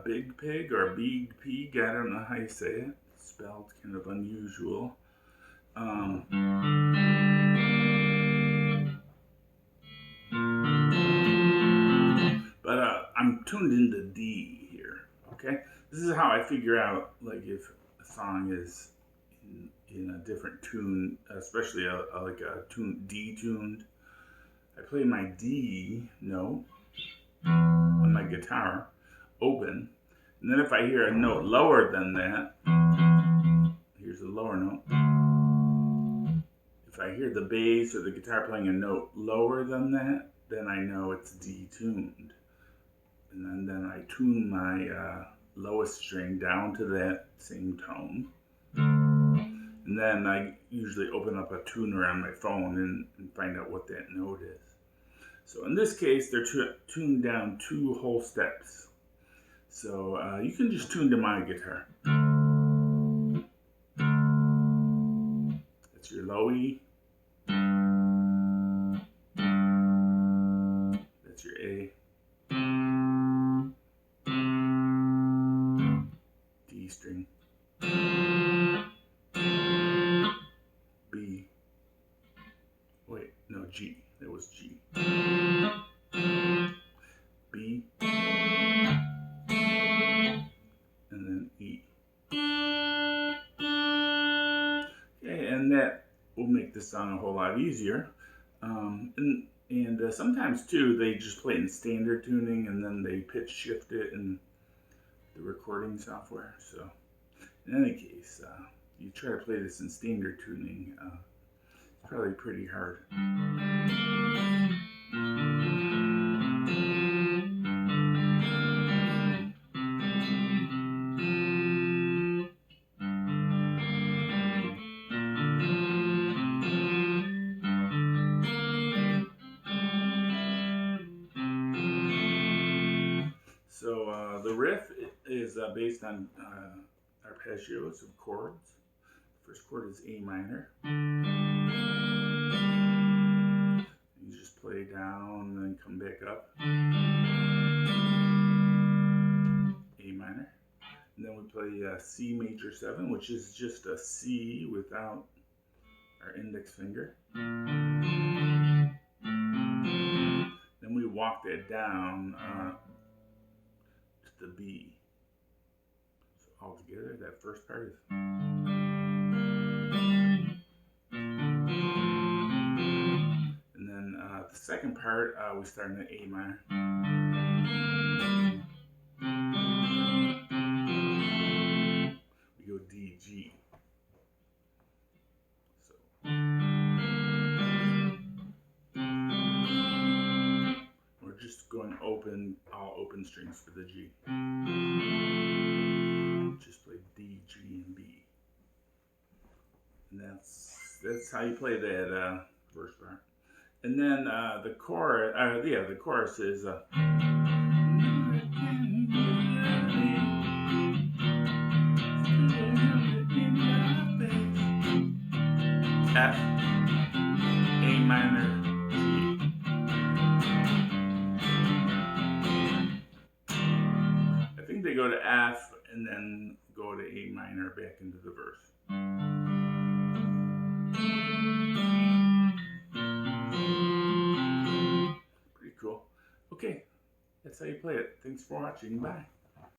Biig Piig or Biig Piig. I don't know how you say it. It's spelled kind of unusual. But I'm tuned into D here. Okay, this is how I figure out like if a song is in a different tune, especially like a tune D tuned. I play my D note on my guitar open, and then if I hear a note lower than that, here's a lower note. If I hear the bass or the guitar playing a note lower than that, then I know it's D tuned. And then I tune my lowest string down to that same tone. And then I usually open up a tuner on my phone and find out what that note is. So in this case, they're tuned down 2 whole steps. So you can just tune to my guitar. That's your low E. That's your A. D string. B. Wait, no, G. That was G. B. And then E. Okay, and that will make the song a whole lot easier. And sometimes too, they just play it in standard tuning and then they pitch shift it in the recording software. So in any case, you try to play this in standard tuning, it's probably pretty hard. So the riff is based on arpeggios of chords. First chord is A minor. You just play down and then come back up. A minor. And then we play C major 7, which is just a C without our index finger. Then we walk that down to the B. So all together, that first part is. And then the second part, we start in the A minor. We go D, G. So. We're just going open, all open strings for the G. Just play D, G, and B. And that's how you play that first part. And then the chorus is F, A minor, G. I think they go to F and then go to A minor back into the verse. Pretty cool. Okay, that's how you play it. Thanks for watching. Bye.